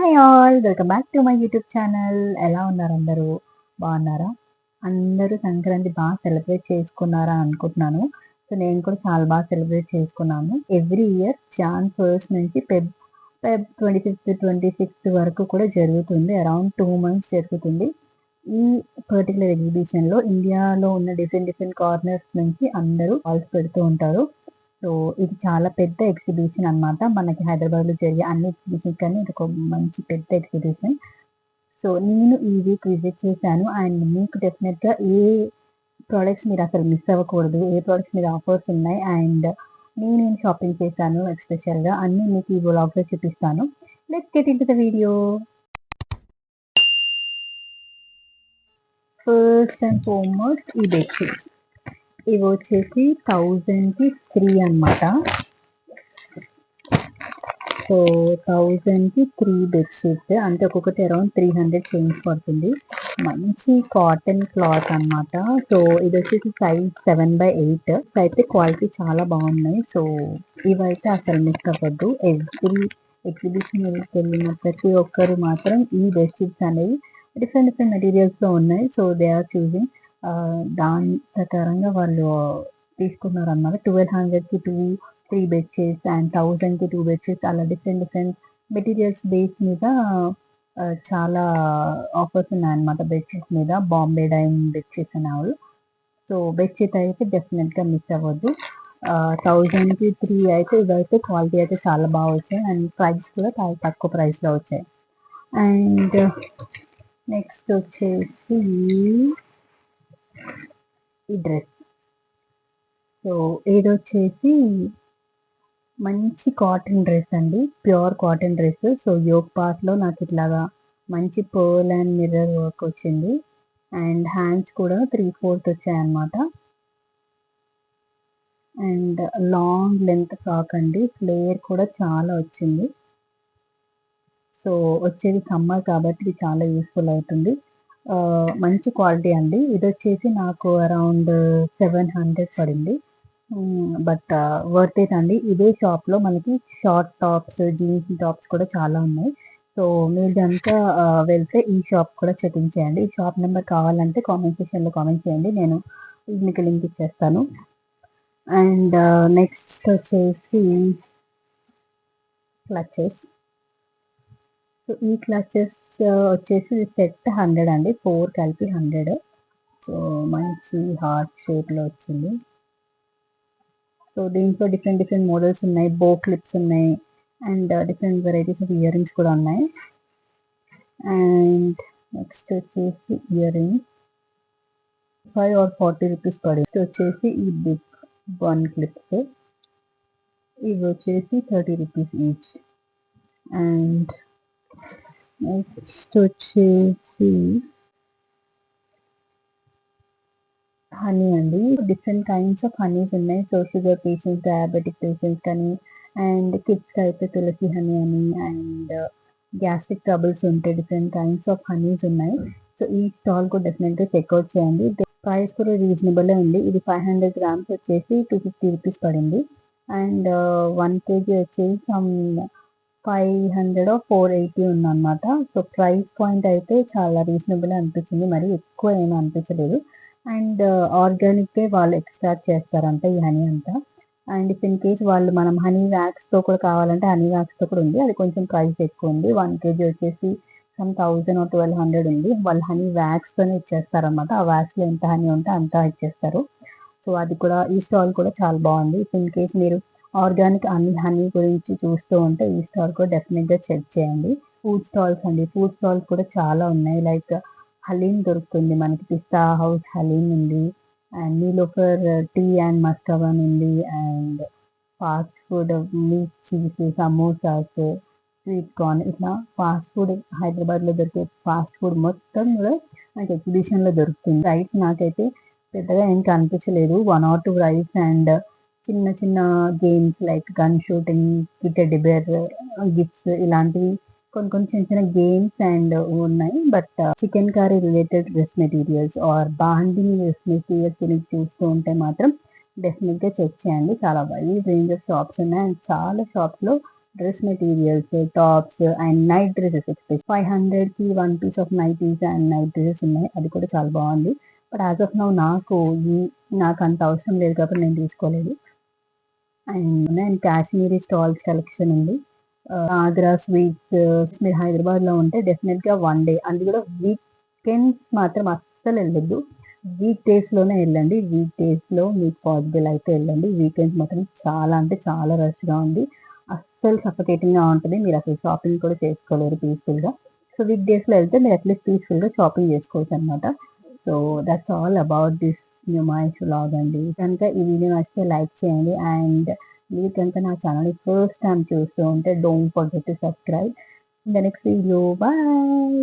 Hi all! Welcome back to my YouTube channel. ఎలా ఉన్నారు అందరూ? బాగున్నారా? అందరూ సంక్రాంతి సెలబ్రేట్ చేసుకున్నారా అనుకుంటున్నాను. సో, నేను కూడా చాలా సెలబ్రేట్ చేసుకున్నాను. ఎవ్రీ ఇయర్ జాన్ 1 నుంచి ఫెబ్ 25, 26 వరకు కూడా జరుగుతుంది. అరౌండ్ 2 మంత్స్ జరుగుతుంది. ఈ పర్టిక్యులర్ ఎగ్జిబిషన్‌లో ఇండియాలో ఉన్న డిఫరెంట్ కార్నర్స్ నుంచి అందరూ స్టాల్స్ పెడుతూ ఉంటారు. సో, ఇది చాలా పెద్ద ఎగ్జిబిషన్ అన్నమాట. మనకి హైదరాబాద్‌లో జరిగే అన్ని ఎగ్జిబిషన్స్ కన్నా ఇదొక మంచి పెద్ద ఎగ్జిబిషన్. సో, నేను ఈ వీక్ విజిట్ చేశాను. అండ్ మీకు డెఫినెట్‌గా ఏ ప్రొడక్ట్స్ మీరసలు మిస్ అవ్వకూడదు. ఏ ప్రొడక్ట్స్ మీద ఆఫర్స్ ఉన్నాయి అండ్ నేనేం షాపింగ్ చేశాను ఎస్పెషల్‌గా అన్నీ మీకు ఈ వ్లాగ్‌లో చూపిస్తాను. Let's get into the video. First and foremost ఈ బెడ్‌షీట్స్. ఇవొచ్చేసి 1000కి 3 అన్నమాట. సో, 1000కి 3 బెడ్‌షీట్స్ అంటే ఒక్కొక్కటి అరౌండ్ 300 చేంజ్ పడుతుంది. మంచి కాటన్ క్లాత్ అన్నమాట. సో, ఇదొచ్చేసి సైజ్ 7/8 అయితే క్వాలిటీ చాలా బాగున్నాయి. సో, ఇవైతే అసలు మిస్ అవ్వద్దు. ఎవ్రీ ఎగ్జిబిషన్‌కెళ్ళిన ప్రతి ఒక్కరు మాత్రం ఈ బెడ్‌షీట్స్ అనేవి డిఫరెంట్ మెటీరియల్స్‌లో ఉన్నాయి. సో, దే ఆర్ చూసింగ్ దాని ప్రకారంగా వాళ్ళు తీసుకున్నారన్నమాట. 1200కి 3 బెడ్‌షీట్స్ అండ్ 1000కి 2 బెడ్‌షీట్స్ అలా డిఫరెంట్ మెటీరియల్స్ బేస్ మీద చాలా ఆఫర్స్ ఉన్నాయన్నమాట బెడ్‌షీట్స్ మీద. Bombay Dyeing bedsheets and all. So, bedsheet అయితే డెఫినిట్‌గా మిస్ అవ్వద్దు. 1000కి 3 అయితే ఇవైతే క్వాలిటీ అయితే చాలా బాగా వచ్చాయి అండ్ ప్రైస్ కూడా చాలా తక్కువ ప్రైస్‌లో వచ్చాయి. అండ్ నెక్స్ట్ వచ్చేసి ఈ డ్రెస్. సో, ఇదొచ్చేసి మంచి కాటన్ డ్రెస్ అండి. Pure cotton dress. So, yoke పార్ట్‌లో నాకు ఇట్లాగా మంచి పర్ల్ అండ్ మిర్రర్ వర్క్ వచ్చింది. అండ్ హ్యాండ్స్ కూడా 3/4 వచ్చాయన్నమాట. అండ్ లాంగ్ లెంత్ ఫ్రాక్ అండి. ఫ్లేర్ కూడా చాలా వచ్చింది. సో, వచ్చేది సమ్మర్ కాబట్టి ఇది చాలా యూజ్‌ఫుల్ అవుతుంది. మంచి క్వాలిటీ అండి. ఇదొచ్చేసి నాకు అరౌండ్ 700 పడింది. బట్ వర్త్ ఇట్ అండి. ఇదే షాప్‌లో మనకి షార్ట్ టాప్స్, జీన్స్ టాప్స్ కూడా చాలా ఉన్నాయి. సో, మీరు గనుక వెళ్తే ఈ షాప్ కూడా చెకింగ్ ఈ షాప్ నెంబర్ కావాలంటే కామెంట్ సెక్షన్‌లో కామెంట్ చేయండి. నేను మీకు లింక్ ఇచ్చేస్తాను. అండ్ నెక్స్ట్ వచ్చేసి క్లచెస్. సో, ఈ క్లచెస్ వచ్చేసి సెట్ 100 అండి. 4 కలిపి 100. సో, మంచి హార్ట్ షేప్‌లో వచ్చింది. సో, దీంట్లో డిఫరెంట్ మోడల్స్ ఉన్నాయి. బో క్లిప్స్ ఉన్నాయి. And different varieties of ear rings కూడా ఉన్నాయి. అండ్ నెక్స్ట్ వచ్చేసి ఇయర్ రింగ్స్ 5 ఆర్ 40 రూపీస్ పడింది. నెక్స్ట్ వచ్చేసి ఈ బిగ్ 1 క్లిప్స్. ఇవి వచ్చేసి 30 రూపీస్ ఈచ్. అండ్ నెక్స్ట్ వచ్చేసి హనీ అండి. డిఫరెంట్ కైండ్స్ ఆఫ్ హనీస్ ఉన్నాయి. So, sugar patients, diabetic patients కానీ అండ్ కిడ్స్‌కి అయితే తులసి హనీ అని అండ్ గ్యాస్ట్రిక్ ట్రబుల్స్ ఉంటే డిఫరెంట్ కైండ్స్ ఆఫ్ హనీస్ ఉన్నాయి. సో, ఈ స్టాల్ కూడా డెఫినెట్‌గా చెక్‌ఔట్ చేయండి. ప్రైస్ కూడా రీజనబులే ఉంది. ఇది 500 గ్రామ్స్ వచ్చేసి 250 రూపీస్ పడింది. అండ్ 1 కేజీ వచ్చేసి సమ్ 500 ఆర్ 480 ఉందన్నమాట. సో, ప్రైస్ పాయింట్ అయితే చాలా రీజనబులే అనిపించింది. మరి ఎక్కువ ఏమి అనిపించలేదు. అండ్ ఆర్గానిక్‌గే వాళ్ళు ఎక్స్ట్రాక్ట్ చేస్తారంట ఈ హనీ అంతా. అండ్ ఇఫ్ ఇన్ కేస్ వాళ్ళు మనం హనీ వ్యాక్స్‌తో కూడా కావాలంటే హనీ వ్యాక్స్‌తో కూడా ఉంది. అది కొంచెం ప్రైస్ ఎక్కువ ఉంది. 1 కేజీ వచ్చేసి సమ్ 1000 ఆర్ 1200 ఉంది. వాళ్ళు హనీ వ్యాక్స్‌తోనే ఇచ్చేస్తారన్నమాట. ఆ వ్యాక్స్‌లో ఎంత హనీ ఉంటే అంతా ఇచ్చేస్తారు. సో, అది కూడా ఈ స్టాల్ కూడా చాలా బాగుంది. ఇఫ్ ఇన్ కేస్ మీరు ఆర్గానిక్ హనీ గురించి చూస్తూ ఉంటే ఈ స్టాల్ కూడా డెఫినెట్‌గా చెక్ చేయండి. ఫుడ్ స్టాల్స్ అండి. ఫుడ్ స్టాల్స్ కూడా చాలా ఉన్నాయి. లైక్ హలీం దొరుకుతుంది మనకి. పిస్తా హౌస్ హలీం ఉంది. And Niloufer tea and mustard అని ఉంది. And fast food meat cheese, samosas, sweet corn ఇట్లా ఫాస్ట్ ఫుడ్ హైదరాబాద్‌లో దొరికే ఫాస్ట్ ఫుడ్ మొత్తం కూడా మనకి ఎగ్జిబిషన్‌లో దొరుకుతుంది. రైస్ నాకైతే పెద్దగా ఏం కనిపించలేదు. 1 ఆర్ 2 రైస్ అండ్ చిన్న games like gun shooting, teddy bear gifts ఇలాంటివి కొన్ని చిన్న గేమ్స్ అండ్ ఉన్నాయి. But chikankari related dress materials or bandhani dress materials గురించి చూస్తూ ఉంటే మాత్రం డెఫినెట్‌గా చెక్ చేయండి. చాలా వైడ్ రేంజ్ ఆఫ్ షాప్స్ ఉన్నాయి. అండ్ చాలా షాప్స్‌లో dress materials, tops and night dresses especially 500కి one piece of nighties and night dresses ఉన్నాయి. అది కూడా చాలా బాగుంది. బట్ యాజ్ ఆఫ్ నౌ నాకు అంత అవసరం లేదు కాబట్టి నేను తీసుకోలేదు. అండ్ కాశ్మీరీ స్టాల్స్ కలెక్షన్ ఉంది. ఆగ్రా స్వీట్స్, మీరు హైదరాబాద్లో ఉంటే డెఫినెట్గా వన్ డే, అది కూడా వీకెండ్స్ మాత్రం అస్సలు వెళ్ళొద్దు. వీక్ డేస్లోనే వెళ్ళండి. వీక్ డేస్లో మీకు పాసిబుల్ అయితే వెళ్ళండి. వీకెండ్స్ మాత్రం చాలా అంటే చాలా రష్గా ఉంది. అస్సలు సఫకేటింగ్గా ఉంటుంది. మీరు అసలు షాపింగ్ కూడా చేసుకోలేరు పీస్ఫుల్గా. సో వీక్ డేస్లో వెళ్తే మీరు అట్లీస్ట్ పీస్ఫుల్గా షాపింగ్ చేసుకోవచ్చు అనమాట. So that's all about this Numaish vlog అండి. కనుక ఈ వీడియో నచ్చితే లైక్ చేయండి. అండ్ మీరు కనుక నా ఛానల్ని ఫస్ట్ టైం చూస్తూ ఉంటే don't forget to subscribe. In the next video, bye.